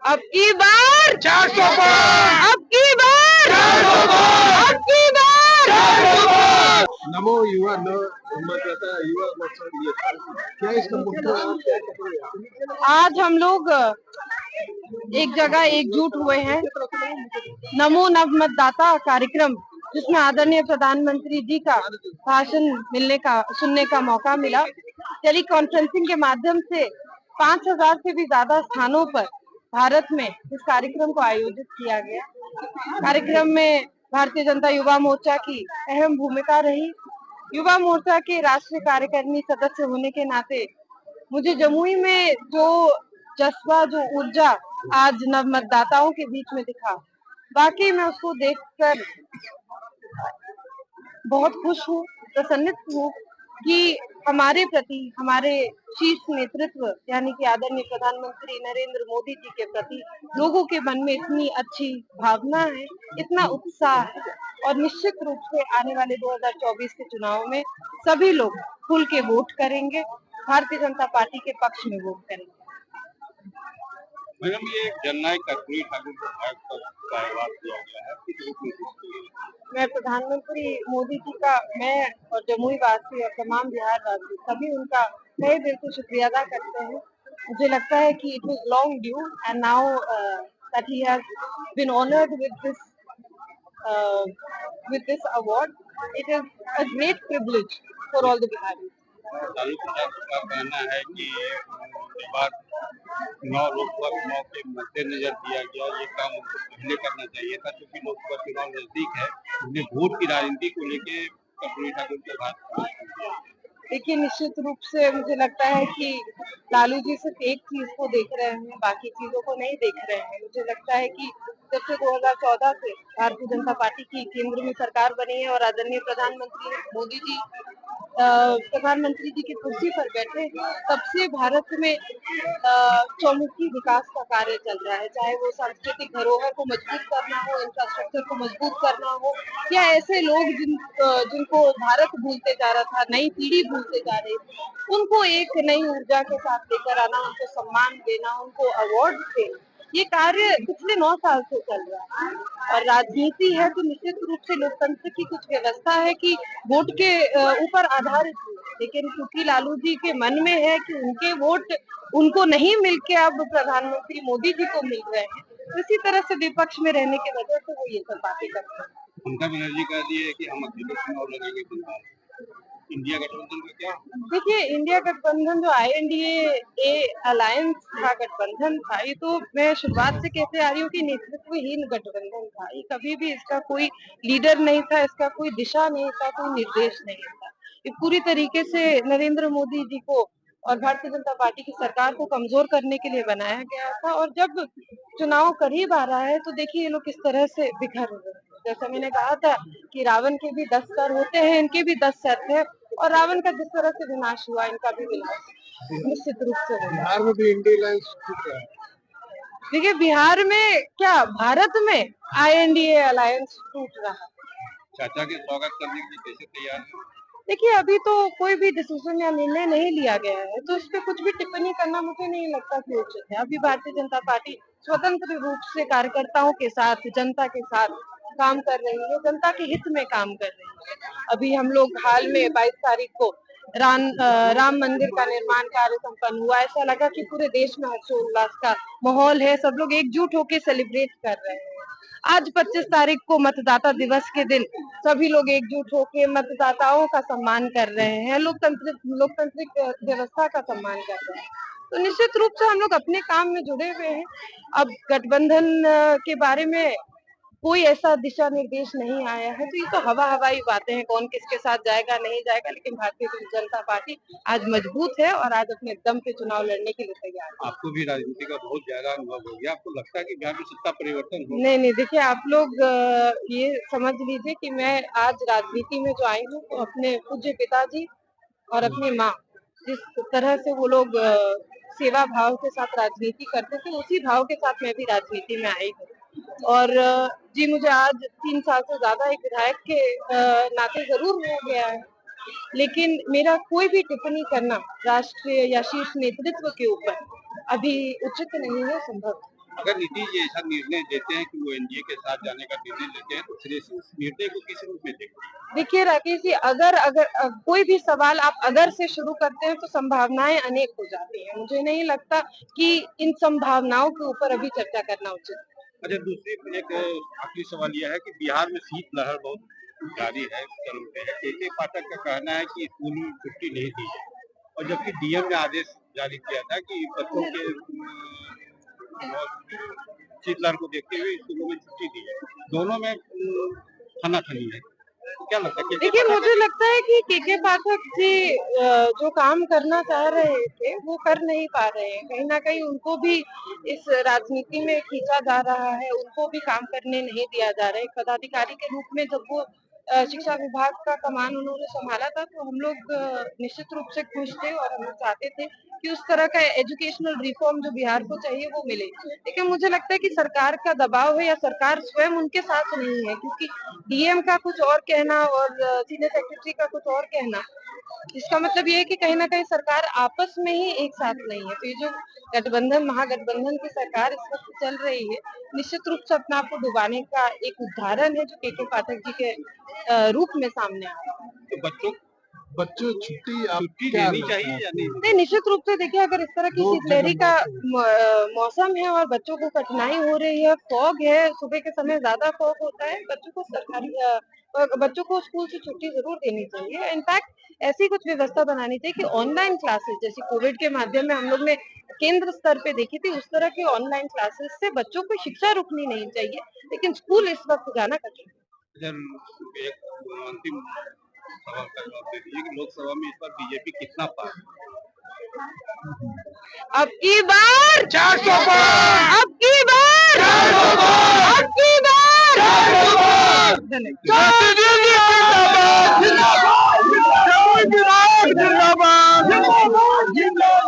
अब की बार 400 पार, अब की बार 400 पार, अब की बार 400 पार। नमो युवा न मतदाता युवा मोर्चा क्या इसका मुख्य आज हम लोग एक जगह एकजुट हुए हैं। नमो नव मतदाता कार्यक्रम, जिसमें आदरणीय प्रधानमंत्री जी का भाषण सुनने का मौका मिला। टेली कॉन्फ्रेंसिंग के माध्यम से 5,000 से भी ज्यादा स्थानों पर भारत में इस कार्यक्रम को आयोजित किया गया। कार्यक्रम में भारतीय जनता युवा मोर्चा की अहम भूमिका रही। युवा मोर्चा के राष्ट्रीय कार्यकारिणी सदस्य होने के नाते मुझे जमुई में जो जज्बा, जो ऊर्जा आज नव मतदाताओं के बीच में दिखा, वाकई मैं उसको देखकर बहुत खुश हूँ, प्रसन्नित हूँ कि हमारे प्रति, हमारे शीर्ष नेतृत्व यानी कि आदरणीय प्रधानमंत्री नरेंद्र मोदी जी के प्रति लोगों के मन में इतनी अच्छी भावना है, इतना उत्साह है। और निश्चित रूप से आने वाले 2024 के चुनाव में सभी लोग खुल के वोट करेंगे, भारतीय जनता पार्टी के पक्ष में वोट करेंगे। मैडम, ये जननायक कर्पूरी ठाकुर को भारत का अवार्ड दिया गया है। मैं प्रधानमंत्री मोदी जी का, मैं और जमुई वासी और तमाम बिहार वासी सभी उनका तहे दिल से शुक्रिया अदा करते हैं। मुझे लगता है कि it was long due and now that he has been honoured with this award. It is a great privilege for all the Biharis. Lalu Prasad का कहना है कि इस बार लोकसभा चुनाव के मद्देनजर दिया गया, ये काम उनको पहले करना चाहिए था, क्योंकि लोकसभा चुनाव नजदीक है। उन्हें वोट की राजनीति को लेके कर्पूरी ठाकुर को बात। देखिए, निश्चित रूप से मुझे लगता है कि लालू जी सिर्फ एक चीज को देख रहे हैं, बाकी चीजों को नहीं देख रहे हैं। मुझे लगता है कि जब से 2014 से भारतीय जनता पार्टी की केंद्र में सरकार बनी है और आदरणीय प्रधानमंत्री मोदी जी प्रधानमंत्री जी की कुर्सी पर बैठे हैं, तब से भारत में चौमुखी विकास का कार्य चल रहा है। चाहे वो सांस्कृतिक धरोहर को मजबूत करना हो, इंफ्रास्ट्रक्चर को मजबूत करना हो, या ऐसे लोग जिनको भारत भूलते जा रहा था, नई पीढ़ी भूलते जा रही थी, उनको एक नई ऊर्जा के साथ लेकर आना, उनको सम्मान देना, उनको अवार्ड देना, ये कार्य पिछले 9 साल से चल रहा है। और राजनीति है तो निश्चित रूप से लोकतंत्र की कुछ व्यवस्था है कि वोट के ऊपर आधारित है। लेकिन क्योंकि लालू जी के मन में है कि उनके वोट उनको नहीं मिलके अब प्रधानमंत्री मोदी जी को मिल रहे हैं, तो इसी तरह से विपक्ष में रहने की वजह से वो ये सब बातें करते हैं। ममता बनर्जी कह दी है कि हम अकेले चुनाव लड़ेंगे बिहार। इंडिया गठबंधन का क्या? देखिए, इंडिया गठबंधन जो INDA अलायंस था, गठबंधन था, ये तो मैं शुरुआत से कहते आ रही हूँ कि नेतृत्वहीन गठबंधन था। ये कभी भी इसका कोई लीडर नहीं था, इसका कोई दिशा नहीं था, कोई निर्देश नहीं था। ये पूरी तरीके से नरेंद्र मोदी जी को और भारतीय जनता पार्टी की सरकार को कमजोर करने के लिए बनाया गया था। और जब चुनाव करीब आ रहा है तो देखिए ये लोग किस तरह से बिखर रहे हैं। जैसा मैंने कहा था कि रावण के भी 10 सर होते हैं, इनके भी 10 सर थे, और रावण का जिस तरह से विनाश हुआ, इनका भी विनाश निश्चित रूप से होगा। बिहार में भी इंडिया अलायंस टूट रहा है। देखिए, बिहार में क्या, भारत में INDA अलायंस टूट रहा है। चाचा के स्वागत करने के लिए कैसे तैयार है? देखिए, अभी तो कोई भी डिसीजन या निर्णय नहीं लिया गया है, तो इस पे कुछ भी टिप्पणी करना मुझे नहीं लगता कि उचित है। अभी भारतीय जनता पार्टी स्वतंत्र रूप से कार्यकर्ताओं के साथ, जनता के साथ काम कर रही है, जनता के हित में काम कर रही है। अभी हम लोग हाल में 22 तारीख को राम मंदिर का निर्माण कार्य संपन्न हुआ। ऐसा लगा कि पूरे देश में हर्षोल्लास का माहौल है, सब लोग एकजुट होकर सेलिब्रेट कर रहे हैं। आज 25 तारीख को मतदाता दिवस के दिन सभी लोग एकजुट होकर मतदाताओं का सम्मान कर रहे हैं, लोकतांत्रिक व्यवस्था का सम्मान कर रहे हैं। तो निश्चित रूप से हम लोग अपने काम में जुड़े हुए हैं। अब गठबंधन के बारे में कोई ऐसा दिशा निर्देश नहीं आया है, तो ये तो हवाई बातें हैं, कौन किसके साथ जाएगा नहीं जाएगा। लेकिन भारतीय जनता पार्टी आज मजबूत है और आज अपने दम पे चुनाव लड़ने के लिए तैयार है। आपको भी राजनीति का बहुत ज्यादा अनुभव हो गया, आपको लगता है कि बिहार में सत्ता परिवर्तन हो? नहीं, देखिए, आप लोग ये समझ लीजिए कि मैं आज राजनीति में जो आई हूँ तो अपने पूज्य पिताजी और अपनी माँ, जिस तरह से वो लोग सेवा भाव के साथ राजनीति करते थे, उसी भाव के साथ मैं भी राजनीति में आई हूँ। और जी, मुझे आज 3 साल से ज्यादा एक विधायक के नाते जरूर हो गया है, लेकिन मेरा कोई भी टिप्पणी करना राष्ट्रीय या शीर्ष नेतृत्व के ऊपर अभी उचित नहीं है, संभव। अगर नीतीश जी ऐसा निर्णय देते हैं कि वो एनडीए के साथ जाने का निर्णय लेते हैं, तो फिर इस निर्णय को किस रूप में देखते हैं? देखिए राकेश जी, अगर अगर कोई भी सवाल आप अगर से शुरू करते हैं तो संभावनाएं अनेक हो जाती हैं। मुझे नहीं लगता कि इन संभावनाओं के ऊपर अभी चर्चा करना उचित है। अच्छा, दूसरी एक आखिरी सवाल यह है कि बिहार में शीतलहर बहुत जारी है, चल पे है। के पाठक का कहना है कि स्कूल में छुट्टी नहीं दी है, और जबकि डीएम ने आदेश जारी किया था कि बच्चों के शीतलहर को देखते हुए स्कूलों में छुट्टी दी है। दोनों में खनाखनी है। क्या लगता है देखिए, मुझे लगता है कि के पाठक जी जो काम करना चाह रहे थे वो कर नहीं पा रहे हैं। कहीं ना कहीं उनको भी इस राजनीति में खींचा जा रहा है, उनको भी काम करने नहीं दिया जा रहा है। एक पदाधिकारी के रूप में जब वो शिक्षा विभाग का कमान उन्होंने संभाला था तो हम लोग निश्चित रूप से खुश थे और हम लोग चाहते थे कि उस तरह का एजुकेशनल रिफॉर्म जो बिहार को चाहिए वो मिले। लेकिन मुझे लगता है कि सरकार का दबाव है या सरकार स्वयं उनके साथ नहीं है, क्योंकि डीएम का कुछ और कहना और सीनियर सेक्रेटरी का कुछ और कहना, इसका मतलब ये है कि कहीं ना कहीं सरकार आपस में ही एक साथ नहीं है। तो ये जो गठबंधन महागठबंधन की सरकार इस वक्त चल रही है, निश्चित रूप से अपने आप को डुबाने का एक उदाहरण है जो के पाठक जी के रूप में सामने आ रहा है। तो बच्चों छुट्टी लेनी चाहिए या नहीं? नहीं, निश्चित रूप से देखिए, अगर इस तरह की शीतलहरी का मौसम है और बच्चों को कठिनाई हो रही है, फॉग है, सुबह के समय ज्यादा फॉग होता है, बच्चों को स्कूल से छुट्टी जरूर देनी चाहिए। इनफैक्ट ऐसी कुछ व्यवस्था बनानी चाहिए कि ऑनलाइन क्लासेस, जैसे कोविड के माध्यम में हम लोग ने केंद्र स्तर पे देखी थी, उस तरह की ऑनलाइन क्लासेस से बच्चों को शिक्षा रुकनी नहीं चाहिए, लेकिन स्कूल इस वक्त जाना कठिन है। एक अंतिम सवाल का जवाब दे दीजिए कि लोकसभा में इस बार बीजेपी कितना पार? अब की बार 400 पार, अब की बार 400 पार, अब की बार 400 पार। जिंदाबाद।